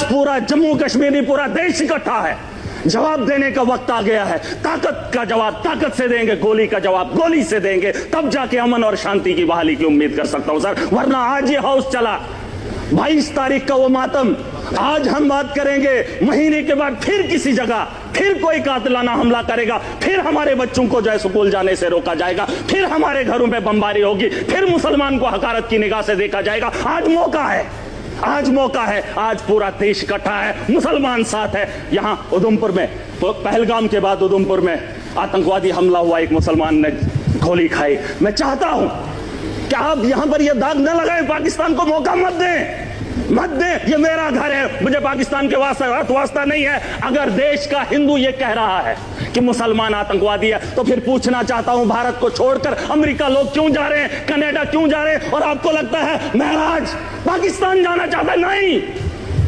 पूरा जम्मू कश्मीर नहीं, पूरा देश इकट्ठा है। जवाब देने का वक्त आ गया है। ताकत का जवाब ताकत से देंगे, गोली का जवाब गोली से देंगे, तब जाके अमन और शांति की बहाली की उम्मीद कर सकता हूं सर। वरना आज ये हाउस चला 22 तारीख का वो मातम, आज हम बात करेंगे, महीने के बाद फिर किसी जगह फिर कोई कातिलाना हमला करेगा, फिर हमारे बच्चों को जो है स्कूल जाने से रोका जाएगा, फिर हमारे घरों पे बमबारी होगी, फिर मुसलमान को हकारत की निगाह से देखा जाएगा। आज मौका है, आज मौका है, आज पूरा देश इकट्ठा है, मुसलमान साथ है। यहां उधमपुर में, पहलगाम के बाद उधमपुर में आतंकवादी हमला हुआ, एक मुसलमान ने गोली खाई। मैं चाहता हूं कि आप यहां पर यह दाग न लगाए, पाकिस्तान को मौका मत दें, मत दें। ये मेरा घर है, मुझे पाकिस्तान के वास्ता नहीं है। अगर देश का हिंदू ये कह रहा है कि मुसलमान आतंकवादी है, तो फिर पूछना चाहता हूं, भारत को छोड़कर अमेरिका लोग क्यों जा रहे हैं, कनाडा क्यों जा रहे हैं? और आपको लगता है महराज पाकिस्तान जाना चाहता है? नहीं,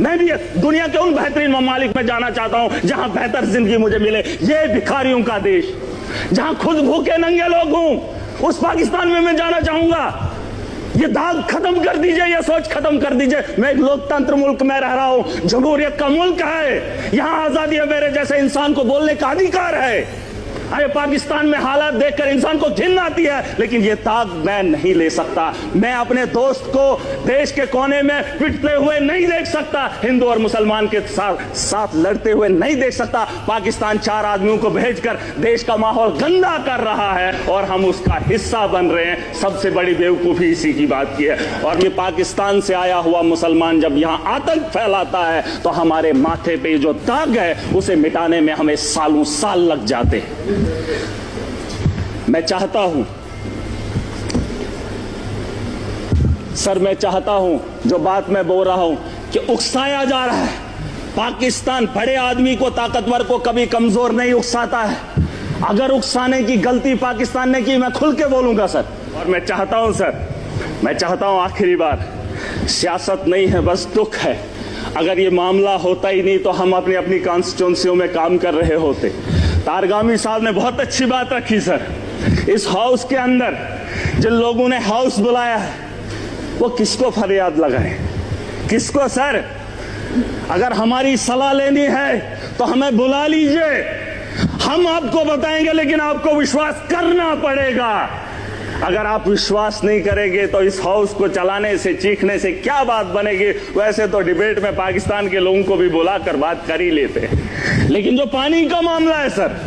मैं भी दुनिया के उन बेहतरीन ममालिक में जाना चाहता हूं जहां बेहतर जिंदगी मुझे मिले। ये भिखारियों का देश, जहां खुद भूखे नंगे लोग हूं, उस पाकिस्तान में मैं जाना चाहूंगा। ये दाग खत्म कर दीजिए, ये सोच खत्म कर दीजिए। मैं एक लोकतंत्र मुल्क में रह रहा हूं, जमहूरियत का मुल्क है, यहां आजादी है, मेरे जैसे इंसान को बोलने का अधिकार है। अरे पाकिस्तान में हालात देखकर इंसान को घिन आती है, लेकिन ये दाग मैं नहीं ले सकता। मैं अपने दोस्त को देश के कोने में पिटते हुए नहीं देख सकता, हिंदू और मुसलमान के साथ लड़ते हुए नहीं देख सकता। पाकिस्तान 4 आदमियों को भेजकर देश का माहौल गंदा कर रहा है और हम उसका हिस्सा बन रहे हैं। सबसे बड़ी बेवकूफी इसी की बात की है। और ये पाकिस्तान से आया हुआ मुसलमान जब यहां आतंक फैलाता है, तो हमारे माथे पे जो दाग है उसे मिटाने में हमें सालों साल लग जाते हैं। मैं चाहता हूं सर, मैं चाहता हूं जो बात मैं बोल रहा हूं कि उकसाया जा रहा है। पाकिस्तान बड़े आदमी को, ताकतवर को कभी कमजोर नहीं उकसाता है। अगर उकसाने की गलती पाकिस्तान ने की, मैं खुल के बोलूंगा सर। और मैं चाहता हूं सर, मैं चाहता हूं आखिरी बार, सियासत नहीं है, बस दुख है। अगर ये मामला होता ही नहीं तो हम अपनी अपनी कॉन्स्टिट्यूंसियों में काम कर रहे होते। तारगामी साहब ने बहुत अच्छी बात रखी सर। इस हाउस के अंदर जिन लोगों ने हाउस बुलाया है, वो किसको फरियाद लगाए, किसको? सर, अगर हमारी सलाह लेनी है तो हमें बुला लीजिए, हम आपको बताएंगे, लेकिन आपको विश्वास करना पड़ेगा। अगर आप विश्वास नहीं करेंगे तो इस हाउस को चलाने से, चीखने से क्या बात बनेगी? वैसे तो डिबेट में पाकिस्तान के लोगों को भी बुलाकर बात कर ही लेते हैं, लेकिन जो पानी का मामला है सर,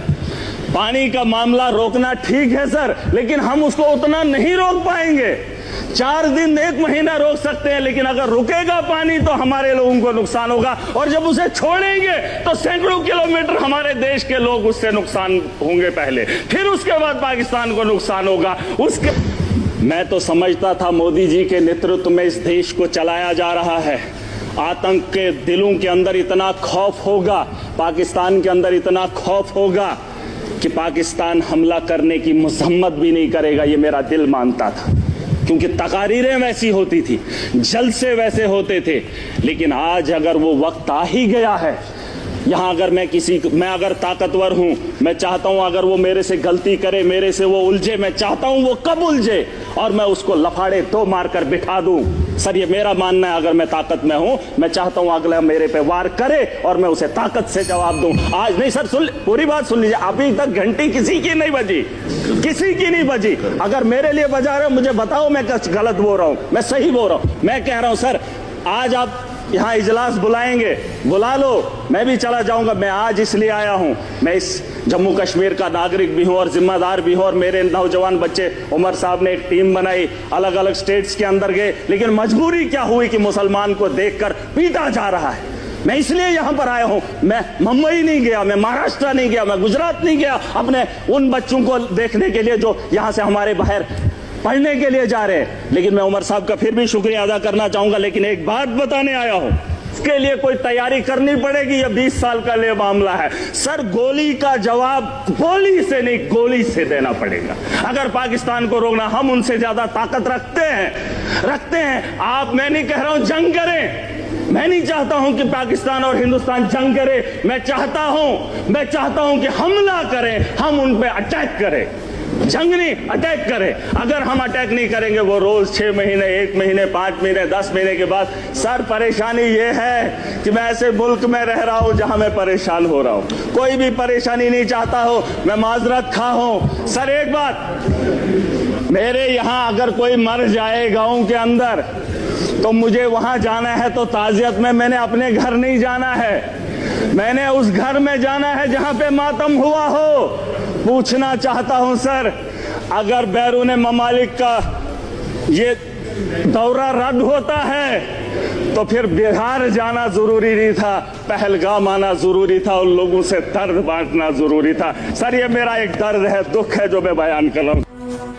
पानी का मामला रोकना ठीक है सर, लेकिन हम उसको उतना नहीं रोक पाएंगे। 4 दिन 1 महीना रोक सकते हैं, लेकिन अगर रुकेगा पानी तो हमारे लोगों को नुकसान होगा, और जब उसे छोड़ेंगे तो सैकड़ों किलोमीटर हमारे देश के लोग उससे नुकसान होंगे पहले, फिर उसके बाद पाकिस्तान को नुकसान होगा। मैं तो समझता था मोदी जी के नेतृत्व में इस देश को चलाया जा रहा है। आतंक के दिलों के अंदर इतना खौफ होगा, पाकिस्तान के अंदर इतना खौफ होगा कि पाकिस्तान हमला करने की मजम्मत भी नहीं करेगा, ये मेरा दिल मानता था, क्योंकि तकारीरें वैसी होती थी, जलसे वैसे होते थे। लेकिन आज अगर वो वक्त आ ही गया है, यहां अगर मैं अगर ताकतवर हूं, मैं चाहता हूं अगर वो मेरे से गलती करे, मेरे से वो उलझे, मैं चाहता हूं वो कब उलझे और मैं उसको लफाड़े 2 मारकर बिठा दूं। सर, ये मेरा मानना है। अगर मैं ताकत में हूं, मैं चाहता हूं अगला मेरे पे वार करे और मैं उसे ताकत से जवाब दूं। आज नहीं सर, सुन, पूरी बात सुन लीजिए। अभी तक घंटी किसी की नहीं बजी, किसी की नहीं बजी। अगर मेरे लिए बजा रहे हो, मुझे बताओ मैं गलत बोल रहा हूं, मैं सही बोल रहा हूं। मैं कह रहा हूं सर, आज आप यहां इजलास बुलाएंगे, बुला लो, मैं भी चला जाऊंगा। मैं आज इसलिए आया हूं, मैं इस जम्मू कश्मीर का नागरिक भी हूं और जिम्मेदार भी हूं, और मेरे नौजवान बच्चे, उमर साहब ने एक टीम बनाई, अलग अलग स्टेट्स के अंदर गए, लेकिन मजबूरी क्या हुई कि मुसलमान को देखकर पीटा जा रहा है। मैं इसलिए यहां पर आया हूं। मैं मुंबई नहीं गया, मैं महाराष्ट्र नहीं गया, मैं गुजरात नहीं गया अपने उन बच्चों को देखने के लिए जो यहां से हमारे बाहर पढ़ने के लिए जा रहे हैं। लेकिन मैं उमर साहब का फिर भी शुक्रिया अदा करना चाहूंगा, लेकिन एक बात बताने आया हूं, इसके लिए कोई तैयारी करनी पड़ेगी। यह 20 साल का लिए मामला है सर। गोली का जवाब गोली से नहीं, गोली से देना पड़ेगा। अगर पाकिस्तान को रोकना, हम उनसे ज्यादा ताकत रखते हैं। आप, मैं नहीं कह रहा हूं जंग करें, मैं नहीं चाहता हूं कि पाकिस्तान और हिंदुस्तान जंग करे। मैं चाहता हूं कि हमला करें, हम उन पे अटैक करें। जंग नहीं, अटैक करे। अगर हम अटैक नहीं करेंगे वो रोज 6 महीने, 1 महीने, 5 महीने, 10 महीने के बाद, सर परेशानी ये है कि मैं ऐसे मुल्क में रह रहा हूं जहां मैं परेशान हो रहा हूं। कोई भी परेशानी नहीं चाहता हो, मैं माजरत खा हूं। सर एक बात, मेरे यहां अगर कोई मर जाए गांव के अंदर तो मुझे वहां जाना है तो ताजियत में मैंने अपने घर नहीं जाना है, मैंने उस घर में जाना है जहां पे मातम हुआ हो। पूछना चाहता हूं सर, अगर बैरून ममालिक का ये दौरा रद्द होता है तो फिर बिहार जाना जरूरी नहीं था, पहलगाम आना जरूरी था और लोगों से दर्द बांटना जरूरी था। सर ये मेरा एक दर्द है, दुख है जो मैं बयान कर रहा हूं।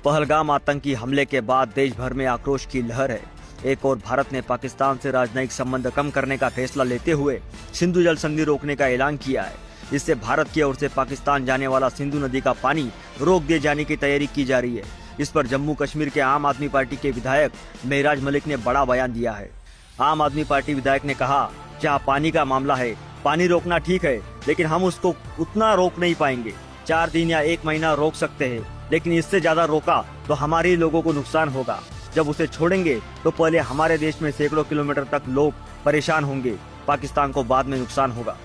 पहलगाम आतंकी हमले के बाद देश भर में आक्रोश की लहर है। एक और भारत ने पाकिस्तान से राजनयिक संबंध कम करने का फैसला लेते हुए सिंधु जल संधि रोकने का ऐलान किया है। इससे भारत की ओर से पाकिस्तान जाने वाला सिंधु नदी का पानी रोक दिए जाने की तैयारी की जा रही है। इस पर जम्मू कश्मीर के आम आदमी पार्टी के विधायक मेहराज मलिक ने बड़ा बयान दिया है। आम आदमी पार्टी विधायक ने कहा, जहाँ पानी का मामला है, पानी रोकना ठीक है, लेकिन हम उसको उतना रोक नहीं पाएंगे। 4 दिन या 1 महीना रोक सकते हैं, लेकिन इससे ज्यादा रोका तो हमारे लोगों को नुकसान होगा। जब उसे छोड़ेंगे तो पहले हमारे देश में सैकड़ों किलोमीटर तक लोग परेशान होंगे, पाकिस्तान को बाद में नुकसान होगा।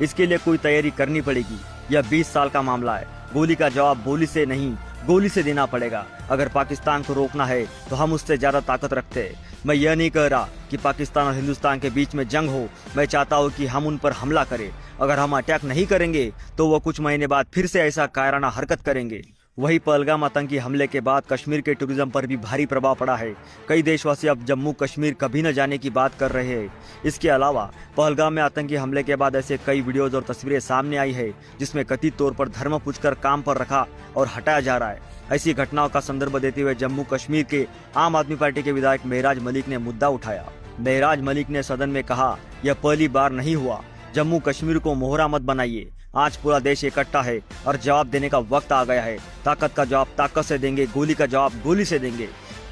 इसके लिए कोई तैयारी करनी पड़ेगी। यह 20 साल का मामला है। गोली का जवाब बोली से नहीं, गोली से देना पड़ेगा। अगर पाकिस्तान को रोकना है तो हम उससे ज्यादा ताकत रखते हैं। मैं यह नहीं कह रहा कि पाकिस्तान और हिंदुस्तान के बीच में जंग हो, मैं चाहता हूँ कि हम उन पर हमला करें। अगर हम अटैक नहीं करेंगे तो वो कुछ महीने बाद फिर से ऐसा कायराना हरकत करेंगे। वही पहलगाम आतंकी हमले के बाद कश्मीर के टूरिज्म पर भी भारी प्रभाव पड़ा है। कई देशवासी अब जम्मू कश्मीर कभी न जाने की बात कर रहे हैं। इसके अलावा पहलगाम में आतंकी हमले के बाद ऐसे कई वीडियोज और तस्वीरें सामने आई है जिसमें कथित तौर पर धर्म पूछकर काम पर रखा और हटाया जा रहा है। ऐसी घटनाओं का संदर्भ देते हुए जम्मू कश्मीर के आम आदमी पार्टी के विधायक मेहराज मलिक ने मुद्दा उठाया। मेहराज मलिक ने सदन में कहा, यह पहली बार नहीं हुआ। जम्मू कश्मीर को मोहरा मत बनाइए। आज पूरा देश इकट्ठा है और जवाब देने का वक्त आ गया है। ताकत का जवाब ताकत से देंगे, गोली का जवाब गोली से देंगे,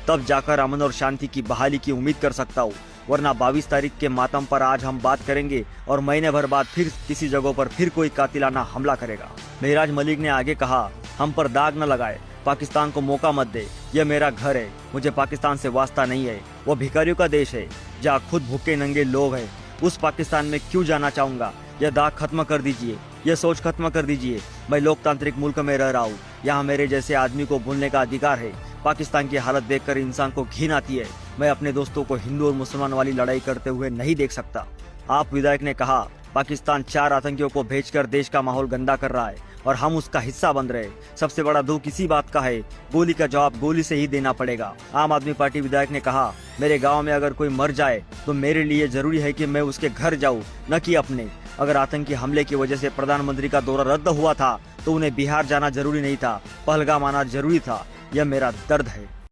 तब जाकर अमन और शांति की बहाली की उम्मीद कर सकता हूँ। वरना 22 तारीख के मातम पर आज हम बात करेंगे और महीने भर बाद फिर किसी जगह पर फिर कोई कातिलाना हमला करेगा। मेहराज मलिक ने आगे कहा, हम पर दाग न लगाए, पाकिस्तान को मौका मत दे। यह मेरा घर है, मुझे पाकिस्तान से वास्ता नहीं है। वो भिखारियों का देश है जहाँ खुद भूखे नंगे लोग हैं। उस पाकिस्तान में क्यों जाना चाहूंगा? यह दाग खत्म कर दीजिए, यह सोच खत्म कर दीजिए। मैं लोकतांत्रिक मुल्क में रह रहा हूँ, यहाँ मेरे जैसे आदमी को बोलने का अधिकार है। पाकिस्तान की हालत देखकर इंसान को घिन आती है। मैं अपने दोस्तों को हिंदू और मुसलमान वाली लड़ाई करते हुए नहीं देख सकता। आप विधायक ने कहा, पाकिस्तान 4 आतंकियों को भेजकर देश का माहौल गंदा कर रहा है और हम उसका हिस्सा बन रहे। सबसे बड़ा दुख इसी बात का है, गोली का जवाब गोली से ही देना पड़ेगा। आम आदमी पार्टी विधायक ने कहा, मेरे गांव में अगर कोई मर जाए तो मेरे लिए जरूरी है कि मैं उसके घर जाऊं, न कि अपने। अगर आतंकी हमले की वजह से प्रधानमंत्री का दौरा रद्द हुआ था तो उन्हें बिहार जाना जरूरी नहीं था, पहलगाम आना जरूरी था। यह मेरा दर्द है।